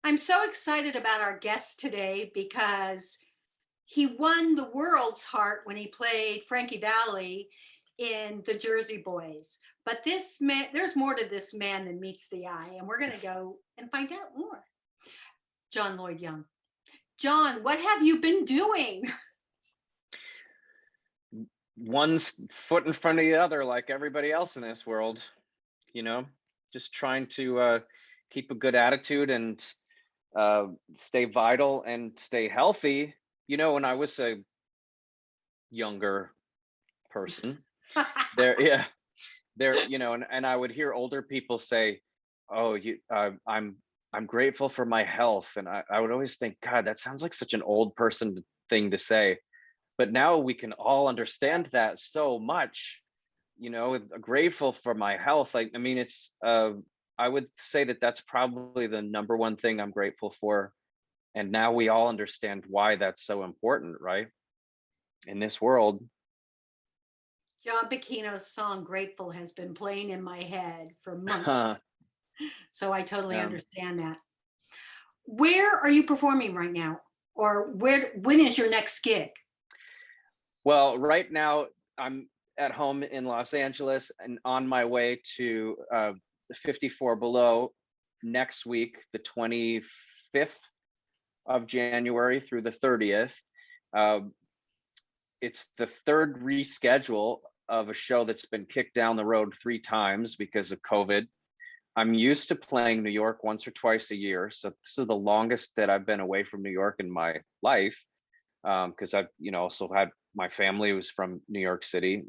I'm so excited about our guest today because he won the world's heart when he played Frankie Valli in The Jersey Boys. But this man, there's more to this man than meets the eye, and we're going to go and find out more. John Lloyd Young. John, what have you been doing? One foot in front of the other, like everybody else in this world, just trying to keep a good attitude and stay vital and stay healthy. When I was a younger person, and I would hear older people say, "Oh, I'm grateful for my health," and I would always think, God, that sounds like such an old person thing to say. But now we can all understand that so much, grateful for my health. It's I would say that that's probably the number one thing I'm grateful for. And now we all understand why that's so important, right? In this world. John Bikino's song Grateful has been playing in my head for months. So I totally understand that. Where are you performing right now? Or when is your next gig? Well, right now I'm at home in Los Angeles and on my way to 54 Below next week, the 25th of January through the 30th. It's the third reschedule of a show that's been kicked down the road 3 times because of COVID. I'm used to playing New York once or twice a year. So this is the longest that I've been away from New York in my life. Because I've, also had my family was from New York City.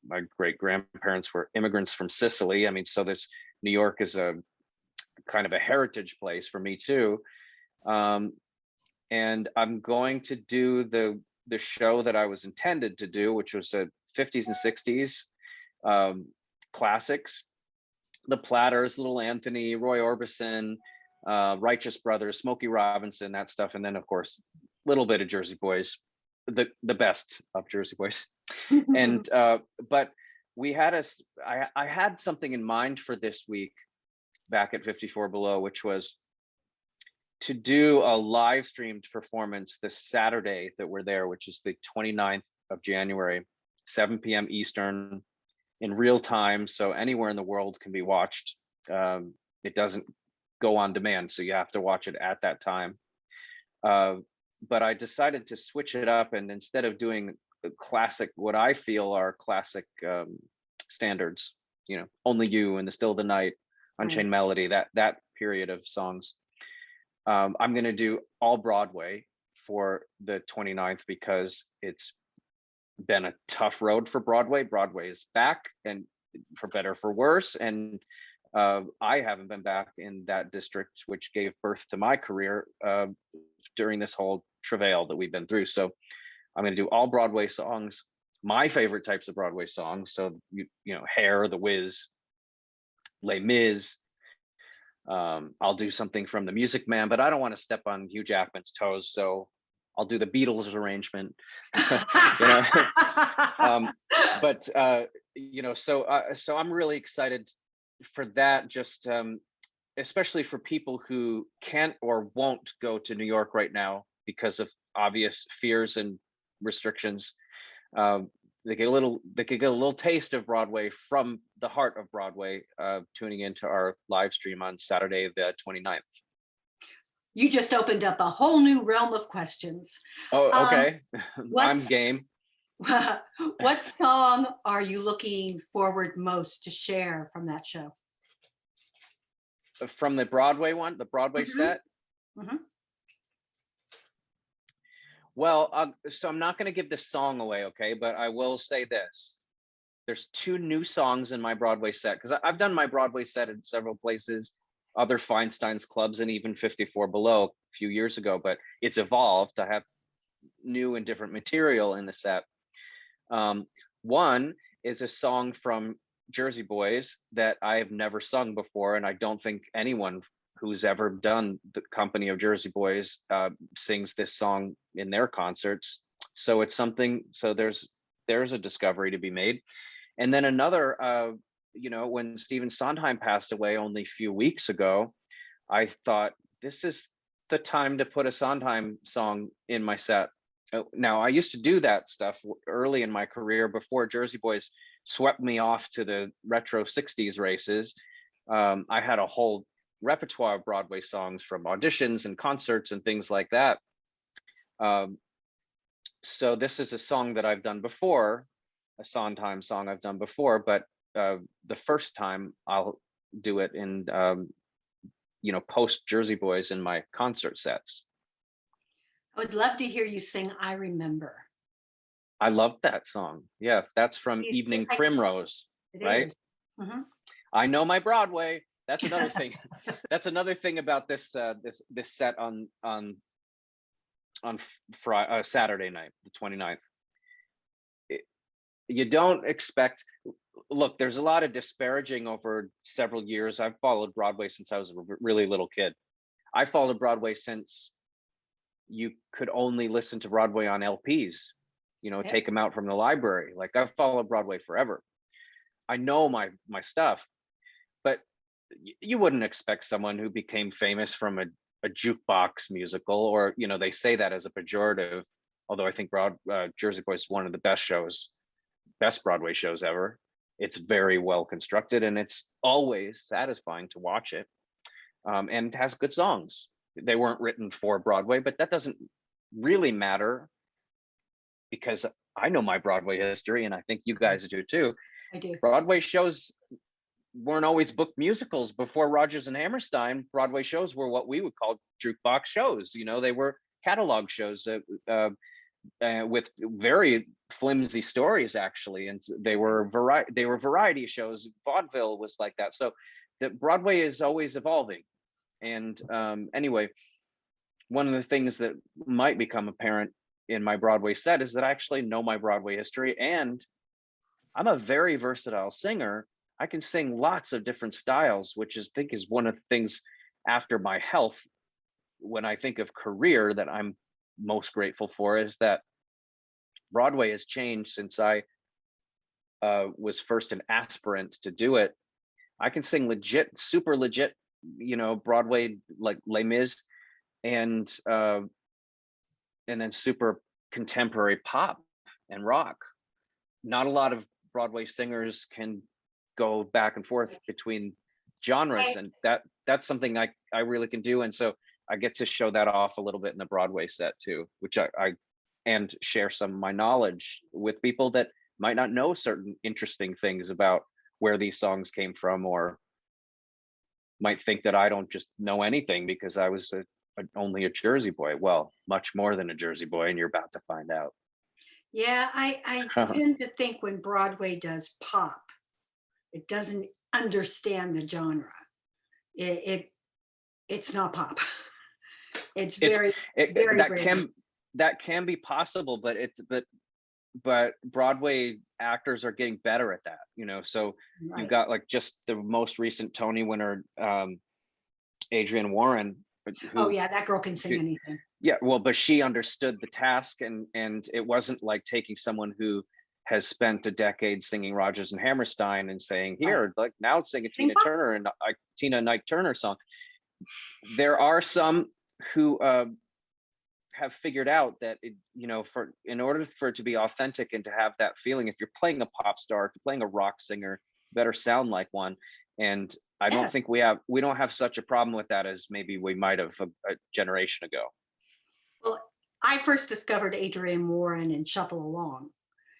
My great grandparents were immigrants from Sicily. So there's New York is a kind of a heritage place for me too. And I'm going to do the show that I was intended to do, which was a 50s and 60s classics. The Platters, Little Anthony, Roy Orbison, Righteous Brothers, Smokey Robinson, that stuff. And then, of course, a little bit of Jersey Boys, the best of Jersey Boys. And but we had I had something in mind for this week back at 54 Below, which was to do a live streamed performance this Saturday that we're there, which is the 29th of January, 7 p.m. Eastern, in real time. So anywhere in the world can be watched. It doesn't go on demand, so you have to watch it at that time. But I decided to switch it up, and instead of doing classic, what I feel are classic standards, Only You and The Still of the Night, Unchained Melody, that period of songs. I'm going to do all Broadway for the 29th because it's been a tough road for Broadway. Broadway is back, and for better or for worse. And I haven't been back in that district, which gave birth to my career during this whole travail that we've been through. So I'm going to do all Broadway songs, my favorite types of Broadway songs. So, Hair, The Wiz, Les Mis. I'll do something from The Music Man, but I don't want to step on Hugh Jackman's toes. So I'll do the Beatles arrangement, so I'm really excited for that. Just especially for people who can't or won't go to New York right now because of obvious fears and restrictions. They could get a little taste of Broadway from the heart of Broadway, tuning into our live stream on Saturday, the 29th. You just opened up a whole new realm of questions. Oh, okay. I'm game. What song are you looking forward most to share from that show? From the Broadway one, the Broadway set? Mm-hmm. Well, so I'm not going to give this song away, okay? But I will say this. There's 2 new songs in my Broadway set, because I've done my Broadway set in several places, other Feinstein's clubs, and even 54 Below a few years ago, but it's evolved. I have new and different material in the set. One is a song from Jersey Boys that I have never sung before, and I don't think anyone who's ever done the company of Jersey Boys sings this song in their concerts. So it's something, so there's a discovery to be made. And then another, when Stephen Sondheim passed away only a few weeks ago, I thought this is the time to put a Sondheim song in my set. Now, I used to do that stuff early in my career before Jersey Boys swept me off to the retro 60s races. I had a whole repertoire of Broadway songs from auditions and concerts and things like that. So this is a song that I've done before, a Sondheim song I've done before, but the first time I'll do it in, post Jersey Boys in my concert sets. I would love to hear you sing I Remember. I love that song. Yeah, that's from You Evening sing- Primrose, right? Mm-hmm. I know my Broadway. That's another thing. That's another thing about this set on Saturday night, the 29th. You don't expect. Look, there's a lot of disparaging over several years. I've followed Broadway since I was a really little kid. I followed Broadway since you could only listen to Broadway on LPs, take them out from the library. Like, I've followed Broadway forever. I know my stuff, but you wouldn't expect someone who became famous from a jukebox musical, or, they say that as a pejorative, although I think Jersey Boys is one of the best Broadway shows ever. It's very well constructed, and it's always satisfying to watch it, and it has good songs. They weren't written for Broadway, but that doesn't really matter, because I know my Broadway history, and I think you guys do too. I do. Broadway shows weren't always booked musicals. Before Rodgers and Hammerstein, Broadway shows were what we would call jukebox shows. They were catalog shows with very flimsy stories, actually, and they were variety shows. Vaudeville was like that. So that Broadway is always evolving. And anyway, one of the things that might become apparent in my Broadway set is that I actually know my Broadway history, and I'm a very versatile singer. I can sing lots of different styles, which I think is one of the things, after my health, when I think of career, that I'm most grateful for, is that Broadway has changed since I was first an aspirant to do it. I can sing legit, super legit, Broadway, like Les Mis, and then super contemporary pop and rock. Not a lot of Broadway singers can go back and forth between genres, and that's something I really can do. And so I get to show that off a little bit in the Broadway set too, which I and share some of my knowledge with people that might not know certain interesting things about where these songs came from, or might think that I don't just know anything because I was only a Jersey boy. Well, much more than a Jersey boy, and you're about to find out. Yeah, I tend to think when Broadway does pop, it doesn't understand the genre. It's not pop. It's very that can be possible, but Broadway actors are getting better at that. So right. You've got like just the most recent Tony winner, Adrienne Warren. Oh yeah, that girl can sing anything. Yeah, well, but she understood the task, and it wasn't like taking someone who has spent a decade singing Rodgers and Hammerstein and saying, here, right, like now sing a Tina Turner and Tina Knight Turner song. There are some who have figured out that in order for it to be authentic and to have that feeling, if you're playing a pop star, if you're playing a rock singer, you better sound like one. And I don't think we don't have such a problem with that as maybe we might have a generation ago. Well, I first discovered Adrienne Warren in Shuffle Along,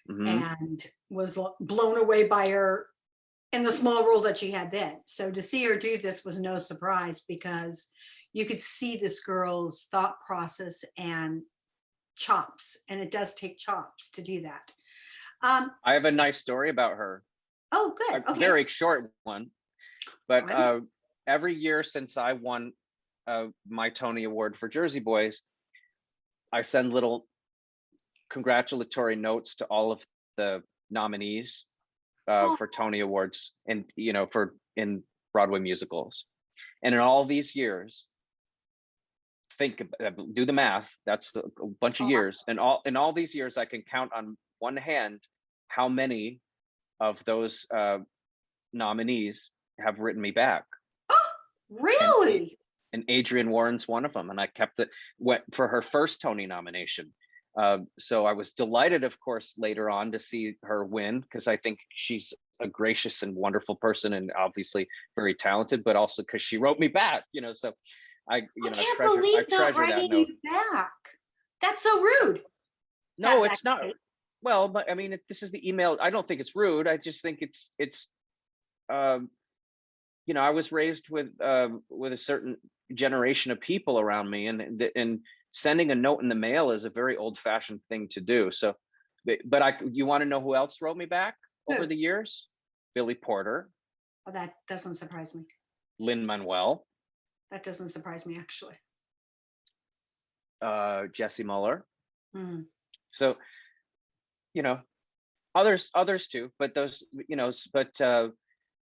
and was blown away by her in the small role that she had then. So to see her do this was no surprise, because you could see this girl's thought process and chops, and it does take chops to do that. I have a nice story about her. Oh, good. A very short one. But every year since I won my Tony Award for Jersey Boys, I send little congratulatory notes to all of the nominees for Tony Awards, and in Broadway musicals. And in all these years, do the math. That's a bunch of years, and in all these years, I can count on one hand how many of those nominees have written me back. Oh, really? and Adrienne Warren's one of them, and I kept it, went for her first Tony nomination. So I was delighted, of course, later on to see her win, because I think she's a gracious and wonderful person, and obviously very talented, but also because she wrote me back, so I can't treasure believe not that writing note. you back. That's so rude. No, it's not. Well, but I mean, this is the email. I don't think it's rude. I just think it's I was raised with a certain generation of people around me, and sending a note in the mail is a very old-fashioned thing to do. So, but you want to know who else wrote me back over the years? Billy Porter. Oh, that doesn't surprise me. Lin-Manuel. That doesn't surprise me, actually. Jesse Muller. Hmm. So, others too, but those,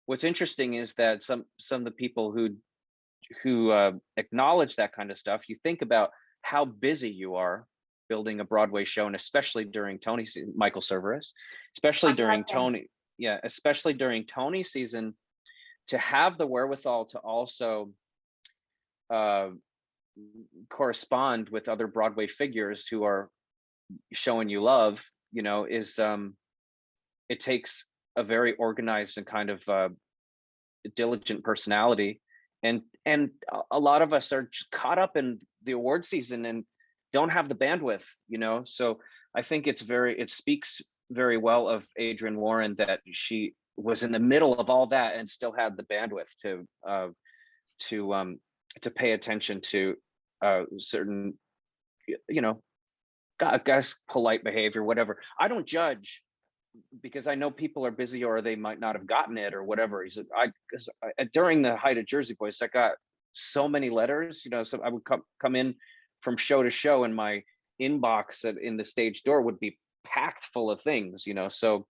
what's interesting is that some of the people who acknowledge that kind of stuff, you think about how busy you are building a Broadway show, and especially during Tony season, Michael Cerveris, especially during Tony season, to have the wherewithal to also correspond with other Broadway figures who are showing you love, is it takes a very organized and kind of diligent personality, and a lot of us are caught up in the award season and don't have the bandwidth, so I think it speaks very well of Adrienne Warren that she was in the middle of all that and still had the bandwidth to pay attention to certain, I guess, polite behavior, whatever. I don't judge, because I know people are busy or they might not have gotten it or whatever. Because during the height of Jersey Boys, I got so many letters, so I would come in from show to show, and my inbox in the stage door would be packed full of things, so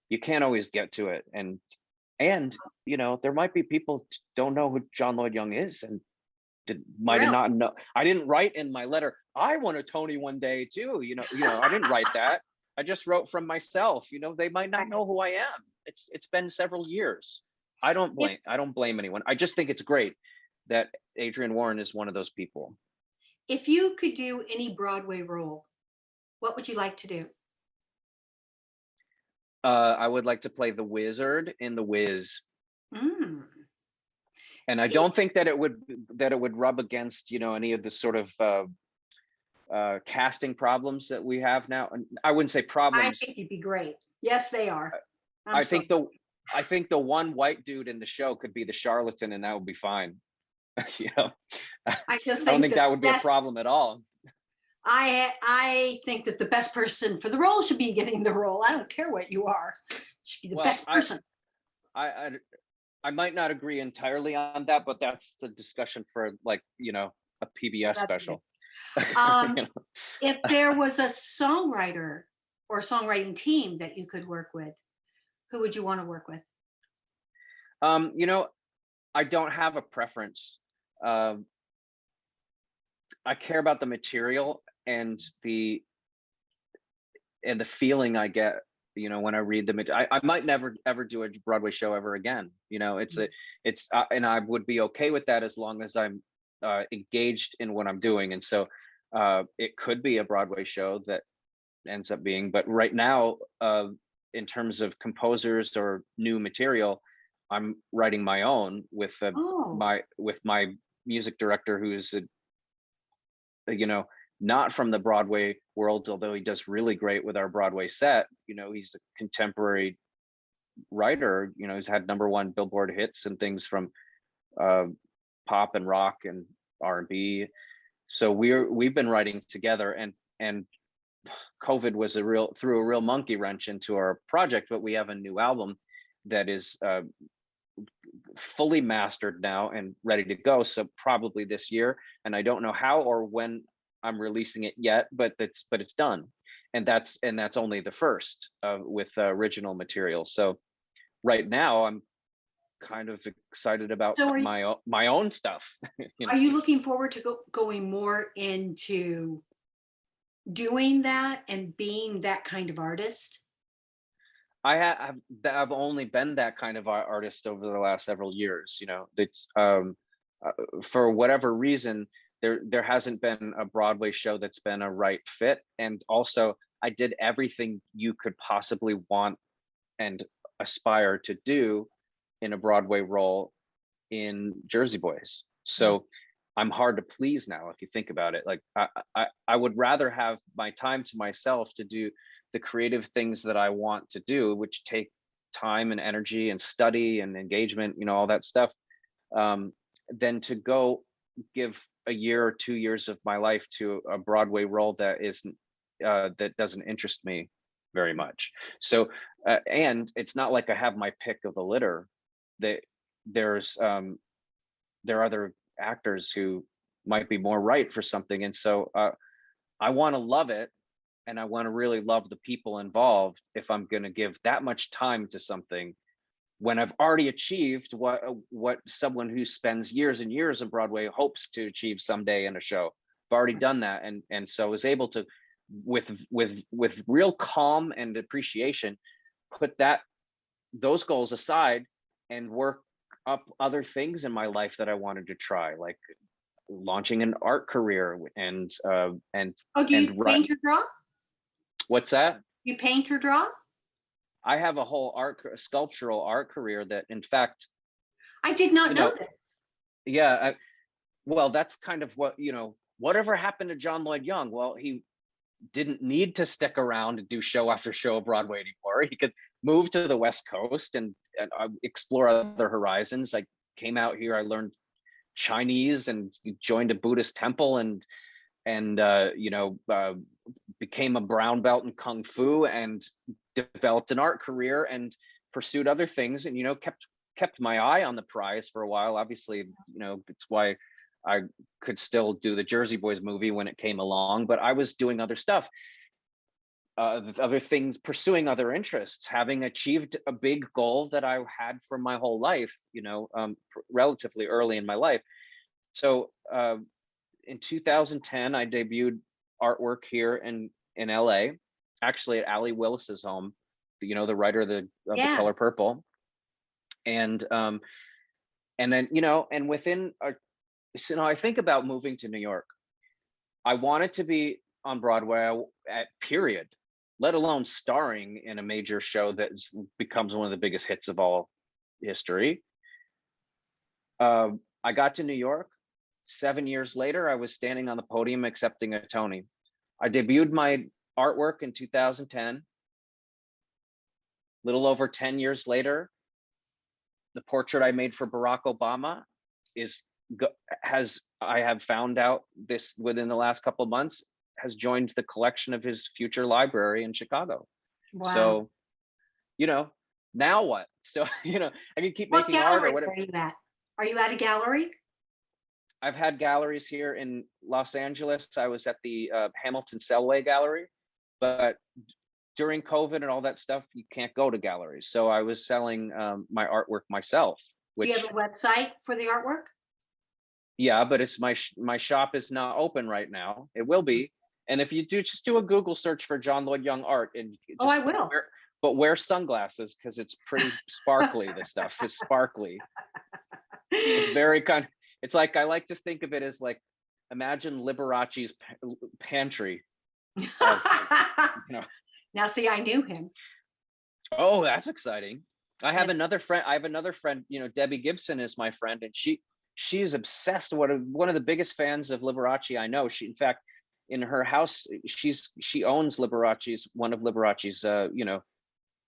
you can't always get to it. And there might be people who don't know who John Lloyd Young is, and might have not know. I didn't write in my letter, I want a Tony one day too, I didn't write that. I just wrote from myself. They might not know who I am. It's been several years. I don't blame anyone. I just think it's great that Adrienne Warren is one of those people. If you could do any Broadway role, what would you like to do? I would like to play the wizard in The Wiz. Mm. And I don't think that it would rub against, any of the sort of casting problems that we have now. And I wouldn't say problems. I think you'd be great. Yes, they are. I think the one white dude in the show could be the charlatan, and that would be fine. I don't think that would be a problem at all. I think that the best person for the role should be getting the role. I don't care what you are. You should be the best person. I might not agree entirely on that, but that's the discussion for a PBS special. If there was a songwriter or songwriting team that you could work with, who would you want to work with? I don't have a preference. I care about the material and the feeling I get, when I read the I might never ever do a Broadway show ever again. And I would be okay with that as long as I'm engaged in what I'm doing. And so it could be a Broadway show that ends up being, but right now, in terms of composers or new material, I'm writing my own with my music director, who's not from the Broadway world, although he does really great with our Broadway set. He's a contemporary writer. He's had #1 Billboard hits and things from pop and rock and R&B. So we've been writing together, and COVID was threw a real monkey wrench into our project, but we have a new album that is fully mastered now and ready to go. So probably this year, and I don't know how or when I'm releasing it yet, but it's done, and that's only the first with original material. So right now I'm kind of excited about my own stuff. Are you looking forward to going more into doing that and being that kind of artist? I've only been that kind of artist over the last several years. It's for whatever reason, there hasn't been a Broadway show that's been a right fit. And also, I did everything you could possibly want and aspire to do in a Broadway role in Jersey Boys. So I'm hard to please now, if you think about it. Like I would rather have my time to myself to do the creative things that I want to do, which take time and energy and study and engagement, you know, all that stuff, than to go give a year or 2 years of my life to a Broadway role that isn't that doesn't interest me very much. So and it's not like I have my pick of the litter. That there's there are other actors who might be more right for something, and so I want to love it, and I want to really love the people involved if I'm going to give that much time to something when I've already achieved what someone who spends years and years on Broadway hopes to achieve someday in a show. I've already done that, and so I was able to, with real calm and appreciation, put those goals aside and work up other things in my life that I wanted to try, like launching an art career and Oh, do you paint or draw? What's that? You paint or draw? I have a whole sculptural art career that, in fact, I did not know this. Yeah, well, that's kind of what, whatever happened to John Lloyd Young? Well, he didn't need to stick around and do show after show of Broadway anymore. He could move to the West Coast and explore other horizons. I came out here, I learned Chinese and joined a Buddhist temple and became a brown belt in Kung Fu and developed an art career and pursued other things, and kept my eye on the prize for a while. Obviously, it's why I could still do the Jersey Boys movie when it came along, but I was doing other stuff, other things, pursuing other interests, having achieved a big goal that I had for my whole life, relatively early in my life. So in 2010, I debuted artwork here in LA, actually at Allie Willis's home, the writer of The Color Purple. And then, and within I think about moving to New York. I wanted to be on Broadway at period, let alone starring in a major show that becomes one of the biggest hits of all history. I got to New York. 7 years later, I was standing on the podium accepting a Tony. I debuted my artwork in 2010. Little over 10 years later, the portrait I made for Barack Obama I have found out this within the last couple of months, has joined the collection of his future library in Chicago. Wow. So, now what? So, I can keep making art or whatever. Are you at? Are you at a gallery? I've had galleries here in Los Angeles. I was at the Hamilton Selway Gallery, but during COVID and all that stuff, you can't go to galleries. So I was selling my artwork myself. Do you have a website for the artwork? Yeah, but it's my shop is not open right now. It will be. And if you just do a Google search for John Lloyd Young art, and I will. But wear sunglasses because it's pretty sparkly. The stuff is sparkly. It's very it's like, I like to think of it as like, imagine Liberace's pantry. Now, see, I knew him. Oh, that's exciting. I have another friend, Debbie Gibson is my friend, and she's obsessed. One of the biggest fans of Liberace I know. She, in fact, in her house, she owns one of Liberace's,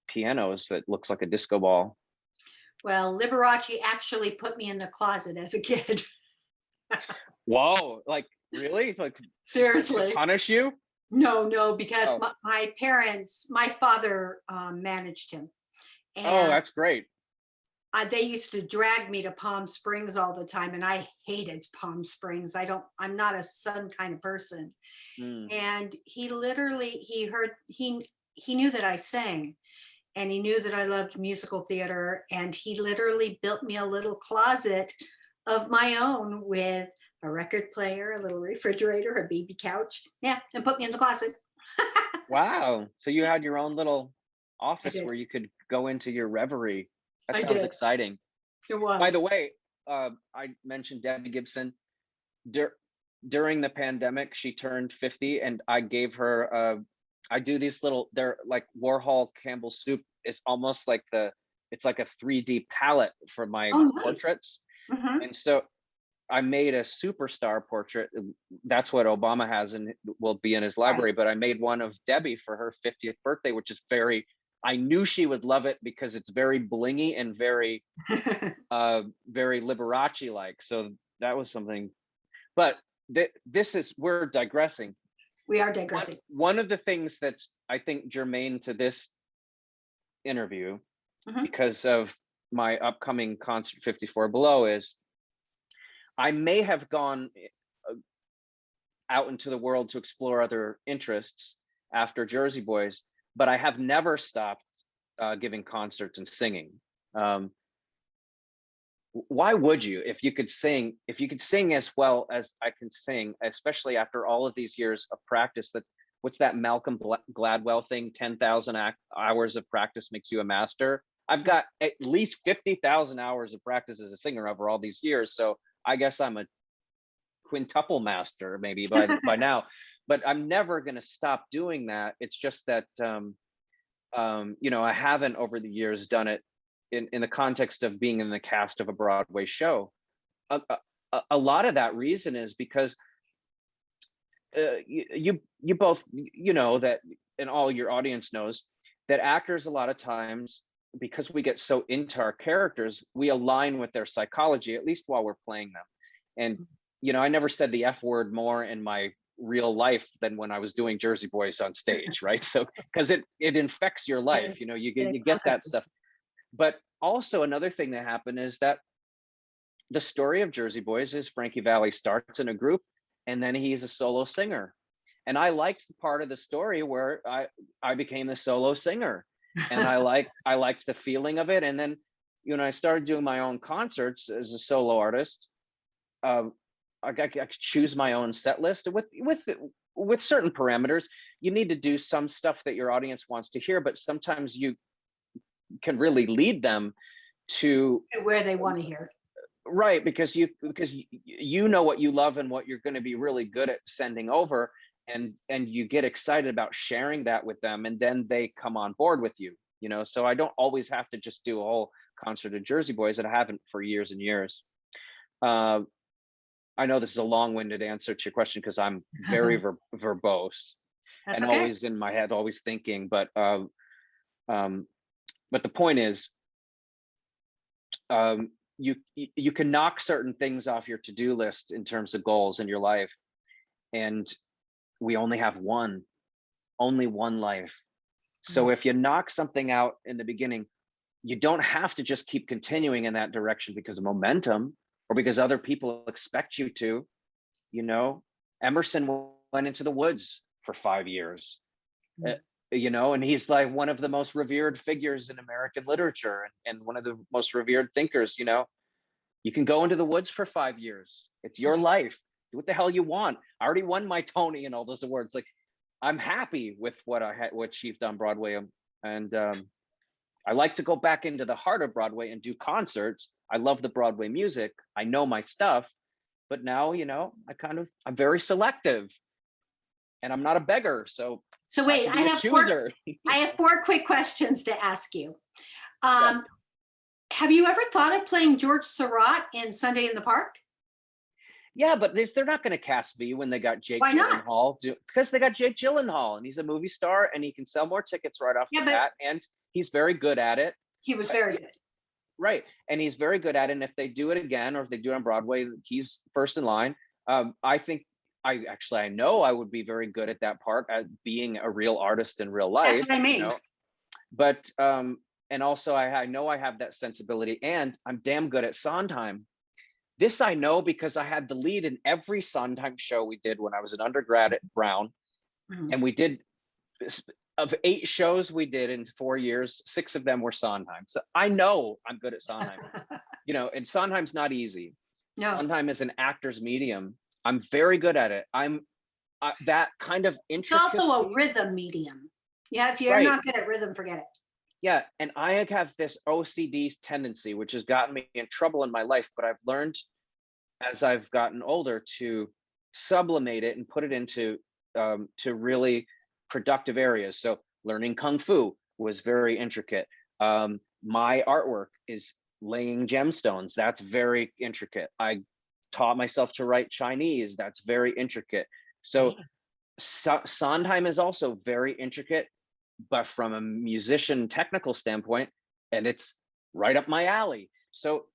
pianos that looks like a disco ball. Well, Liberace actually put me in the closet as a kid. Whoa, like really? Like seriously? To punish you? No, because my father managed him. And that's great. They used to drag me to Palm Springs all the time, and I hated Palm Springs. I'm not a sun kind of person. And he knew that I sang, and he knew that I loved musical theater, and he literally built me a little closet of my own with a record player, a little refrigerator, a baby couch, and put me in the closet. Wow. So you had your own little office where you could go into your reverie. That sounds exciting. It was. By the way, I mentioned Debbie Gibson. During the pandemic, she turned 50, and I gave her. I do these little. They're like Warhol Campbell soup. It's almost like it's like a 3D palette for my Oh, nice. portraits, Mhm. and so I made a superstar portrait. That's what Obama has and will be in his library. But I made one of Debbie for her 50th birthday, which is I knew she would love it because it's very blingy and very, very Liberace like. So that was something. But we're digressing. We are digressing. One of the things that's, I think, germane to this interview, because of my upcoming concert 54 Below, is I may have gone out into the world to explore other interests after Jersey Boys, but I have never stopped giving concerts and singing. Why would you? If you could sing as well as I can sing, especially after all of these years of practice, what's that Malcolm Gladwell thing? 10,000 hours of practice makes you a master. I've got at least 50,000 hours of practice as a singer over all these years. So I guess I'm a quintuple master maybe by now, but I'm never going to stop doing that. It's just that, I haven't over the years done it in the context of being in the cast of a Broadway show. A lot of that reason is because you both, that, and all your audience knows that actors a lot of times, because we get so into our characters, we align with their psychology, at least while we're playing them. And I never said the F word more in my real life than when I was doing Jersey Boys on stage, right? So because it infects your life, you get that stuff. But also another thing that happened is that the story of Jersey Boys is Frankie Valli starts in a group and then he's a solo singer. And I liked the part of the story where I became the solo singer, and I liked the feeling of it. And then, I started doing my own concerts as a solo artist. I could choose my own set list with certain parameters. You need to do some stuff that your audience wants to hear, but sometimes you can really lead them to where they want to hear. Right, because you know what you love and what you're going to be really good at sending over, and you get excited about sharing that with them, and then they come on board with you. So I don't always have to just do a whole concert of Jersey Boys, and I haven't for years and years. I know this is a long-winded answer to your question because I'm very verbose. That's and okay. Always in my head, always thinking. But the point is, you can knock certain things off your to-do list in terms of goals in your life, and we only have one life. So if you knock something out in the beginning, you don't have to just keep continuing in that direction because of momentum or because other people expect you to. Emerson went into the woods for 5 years, and he's like one of the most revered figures in American literature and one of the most revered thinkers. You can go into the woods for 5 years. It's your life. Do what the hell you want. I already won my Tony and all those awards. Like, I'm happy with what I had achieved on Broadway, and I like to go back into the heart of Broadway and do concerts. I love the Broadway music. I know my stuff, but now, I'm very selective, and I'm not a beggar. So wait, I have 4 quick questions to ask you. Have you ever thought of playing George Surratt in Sunday in the Park? Yeah, but they're not going to cast me when they got Jake Gyllenhaal. Because they got Jake Gyllenhaal, and he's a movie star, and he can sell more tickets right off the bat, and he's very good at it. He was very good. Right, and he's very good at it, and if they do it again, or if they do it on Broadway, he's first in line. I think, I know I would be very good at that part, at being a real artist in real life. That's what I mean. But, and also I know I have that sensibility, and I'm damn good at Sondheim. This I know because I had the lead in every Sondheim show we did when I was an undergrad at Brown. And we did, of 8 shows we did in 4 years, 6 of them were Sondheim. So I know I'm good at Sondheim. And Sondheim's not easy. No. Sondheim is an actor's medium. I'm very good at it. I'm that kind of intricacy. It's also a rhythm medium. Yeah, if you're not good at rhythm, forget it. Yeah, and I have this OCD tendency, which has gotten me in trouble in my life, but I've learned as I've gotten older to sublimate it and put it into to really productive areas. So learning kung fu was very intricate. My artwork is laying gemstones. That's very intricate. I taught myself to write Chinese. That's very intricate. So Sondheim is also very intricate, but from a musician technical standpoint, and it's right up my alley. So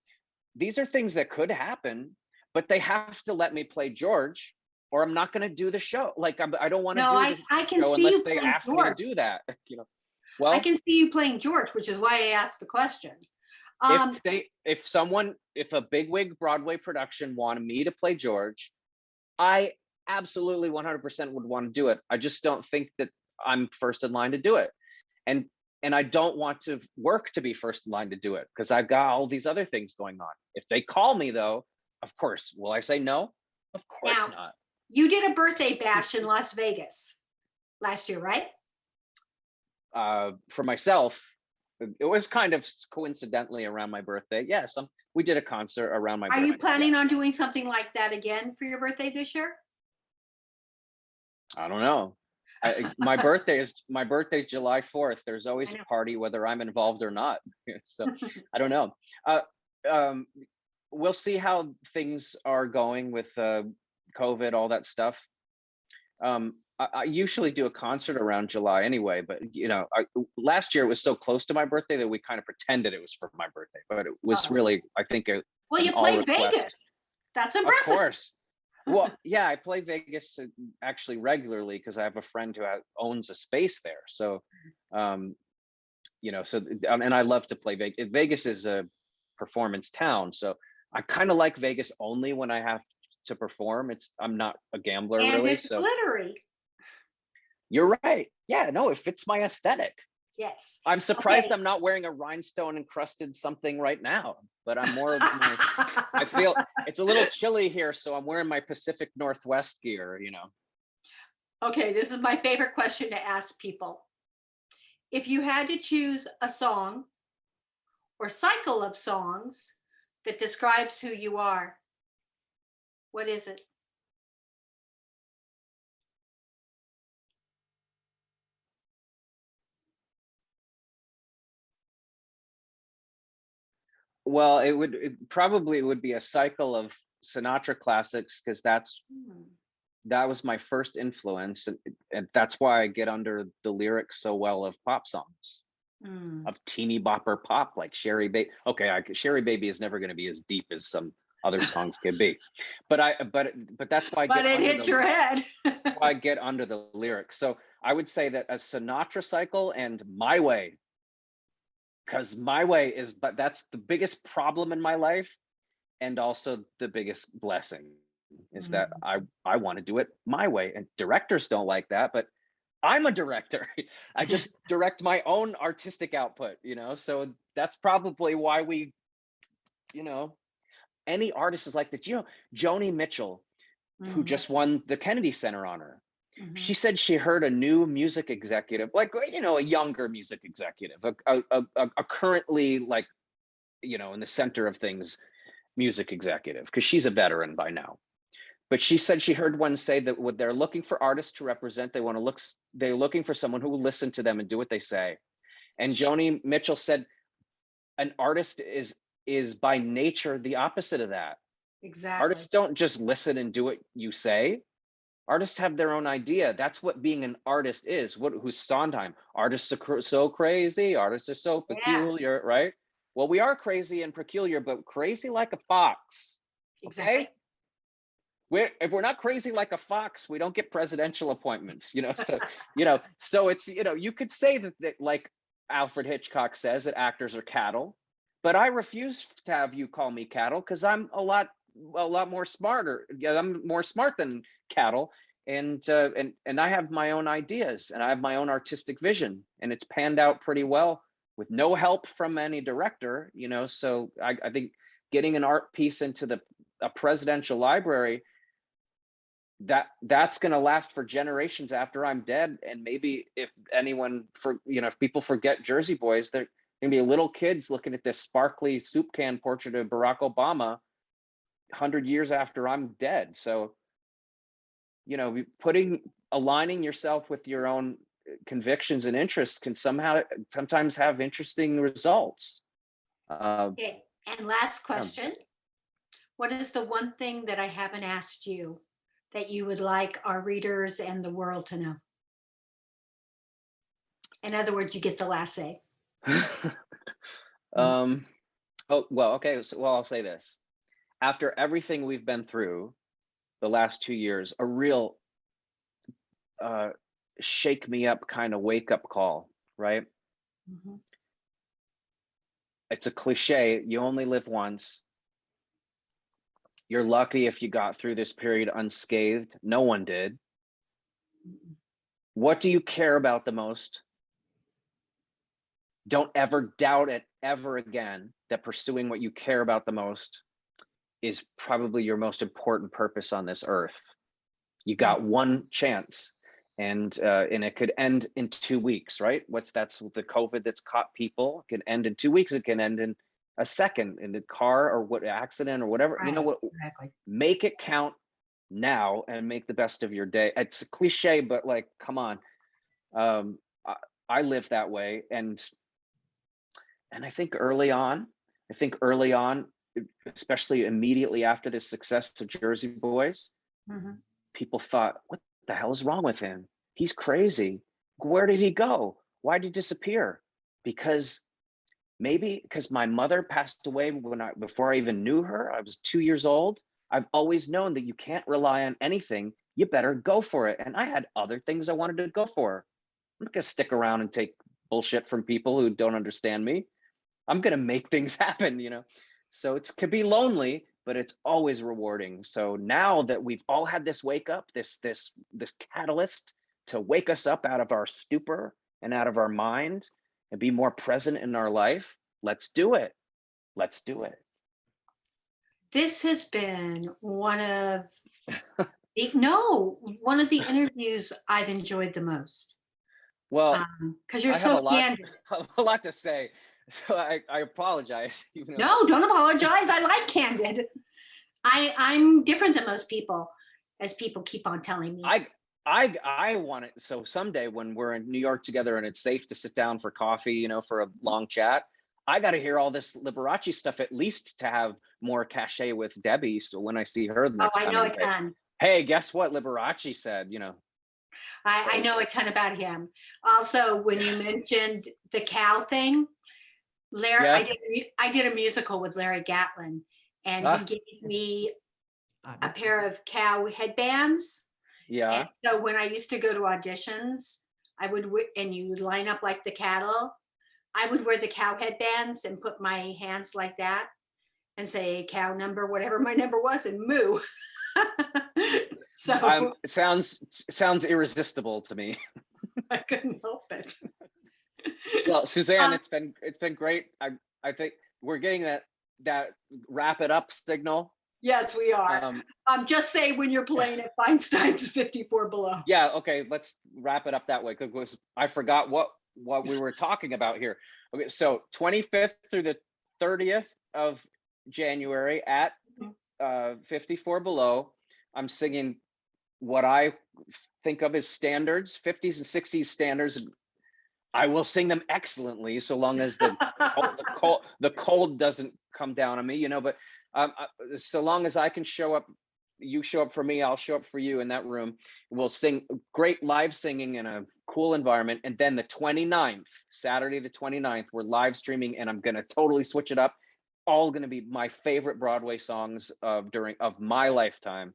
these are things that could happen, but they have to let me play George, or I'm not going to do the show. Like I don't want to No, do I, the I can show see unless you they playing ask me to George. do that. You know, I well, can see you playing George, which is why I asked the question. Um, if a bigwig Broadway production wanted me to play George, I absolutely 100% would want to do it. I just don't think that I'm first in line to do it. And I don't want to work to be first in line to do it because I've got all these other things going on. If they call me though, of course, will I say no? Of course Now, not. you did a birthday bash in Las Vegas last year, right? For myself, it was kind of coincidentally around my birthday. Yes, we did a concert around my Are you birthday. planning Yes. on doing something like that again for your birthday this year? I don't know. My birthday's July 4th. There's I always a know. party whether I'm involved or not. So I don't know. Uh, um, we'll see how things are going with COVID, all that stuff. I usually do a concert around July anyway, but last year it was so close to my birthday that we kind of pretended it was for my birthday, but it was Oh. really, I think, Well, an you all played request. Vegas. That's Of impressive. course. Well, yeah, I play Vegas actually regularly because I have a friend who owns a space there. So, um, and I love to play Vegas. Vegas is a performance town, so I kind of like Vegas only when I have to perform. I'm not a gambler And really, it's so glittery. you're right. Yeah, no, it fits my aesthetic. Yes. I'm surprised Okay. I'm not wearing a rhinestone encrusted something right now, but I'm more of my, I feel it's a little chilly here, so I'm wearing my Pacific Northwest gear. Okay, this is my favorite question to ask people. If you had to choose a song or cycle of songs that describes who you are, what is it? Well, it would be a cycle of Sinatra classics because Hmm. that was my first influence, and that's why I get under the lyrics so well of pop songs, Hmm. of teeny bopper pop like Sherry Baby. Okay, Sherry Baby is never going to be as deep as some other songs could be, but that's why But it hit your head. I get under the lyrics. So I would say that a Sinatra cycle and My Way, because My Way but that's the biggest problem in my life and also the biggest blessing is that Hmm. I want to do it my way, and directors don't like that, but I'm a director. I just direct my own artistic output. So that's probably why you know any artist is like that. Joni Mitchell, who Hmm. just won the Kennedy Center honor, Hmm. she said she heard a new music executive, like a younger music executive, a currently, like, in the center of things, music executive, because she's a veteran by now. But she said she heard one say that what they're looking for artists to represent, they're looking for someone who will listen to them and do what they say. And Joni Mitchell said an artist is by nature the opposite of that. Exactly. Artists don't just listen and do what you say. Artists have their own idea. That's what being an artist is. Who's Sondheim? Artists are so crazy. Artists are so Yeah, peculiar, right? Well, we are crazy and peculiar, but crazy like a fox. exactly. Okay, if we're not crazy like a fox, we don't get presidential appointments. So it's, you could say that like Alfred Hitchcock says that actors are cattle, but I refuse to have you call me cattle because I'm a lot more smarter. Yeah, I'm more smart than cattle, and I have my own ideas and I have my own artistic vision, and it's panned out pretty well with no help from any director. So I think getting an art piece into a presidential library, that's going to last for generations after I'm dead. And maybe if anyone if people forget Jersey Boys, they're going to be little kids looking at this sparkly soup can portrait of Barack Obama 100 years after I'm dead. So, aligning yourself with your own convictions and interests can sometimes have interesting results. Okay. And last question. What is the one thing that I haven't asked you that you would like our readers and the world to know? In other words, you get the last say. Oh, well, okay. So, I'll say this. After everything we've been through the last 2 years, a real shake me up kind of wake up call, right? Mhm. It's a cliche. You only live once. You're lucky if you got through this period unscathed. No one did. What do you care about the most? Don't ever doubt it ever again that pursuing what you care about the most is probably your most important purpose on this earth. You got one chance, and it could end in 2 weeks, right? That's the COVID that's caught people. It can end in 2 weeks. It can end in a second in the car or what accident or whatever. Right, You know what? exactly. Make it count now and make the best of your day. It's a cliche, but like, come on. I live that way, and I think early on, especially immediately after the success of Jersey Boys, Mhm. people thought, what the hell is wrong with him? He's crazy. Where did he go? Why did he disappear? Because my mother passed away before I even knew her. I was 2 years old. I've always known that you can't rely on anything. You better go for it. And I had other things I wanted to go for. I'm not gonna stick around and take bullshit from people who don't understand me. I'm gonna make things happen, So it could be lonely, but it's always rewarding. So now that we've all had this wake up, this catalyst to wake us up out of our stupor and out of our mind and be more present in our life, let's do it. Let's do it. This has been one of one of the interviews I've enjoyed the most. Well, Because you're I have so candid. a lot to say. So I apologize. No, don't apologize. I like candid. I'm different than most people, as people keep on telling me. I want it. So someday when we're in New York together and it's safe to sit down for coffee, for a long chat, I got to hear all this Liberace stuff, at least to have more cachet with Debbie. So when I see her the next I time, know I a say, ton. hey, guess what Liberace said, I know a ton about him. Also, when you mentioned the cow thing, Larry, Yeah. I did a musical with Larry Gatlin, and he gave me a pair of cow headbands. Yeah. And so when I used to go to auditions, and you would line up like the cattle, I would wear the cow headbands and put my hands like that and say cow number, whatever my number was, and moo. So it sounds irresistible to me. I couldn't help it. Well, Suzanne, it's been great. I think we're getting that wrap it up signal. Yes, we are. Just say when you're playing at Feinstein's 54 Below. Yeah, okay, let's wrap it up that way, because I forgot what we were talking about here. Okay, so 25th through the 30th of January at 54 Below, I'm singing what I think of as standards, 50s and 60s standards. I will sing them excellently, so long as the cold doesn't come down on me, But so long as I can show up, you show up for me, I'll show up for you in that room. We'll sing great live singing in a cool environment. And then the 29th, Saturday the 29th, we're live streaming, and I'm gonna totally switch it up. All gonna be my favorite Broadway songs of my lifetime.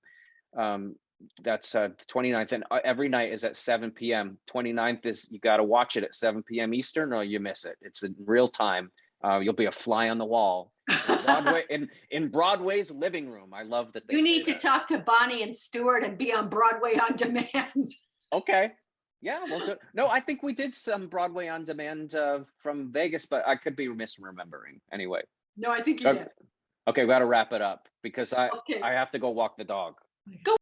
That's 29th, and every night is at 7 p.m. 29th is, you got to watch it at 7 p.m. Eastern or you miss it. It's in real time. You'll be a fly on the wall. Broadway in Broadway's living room. I love that. You need to talk to Bonnie and Stuart and be on Broadway on Demand. Okay. Yeah, no, I think we did some Broadway on Demand from Vegas, but I could be misremembering. Anyway. No, I think you did. Okay, we got to wrap it up because I have to go walk the dog. Go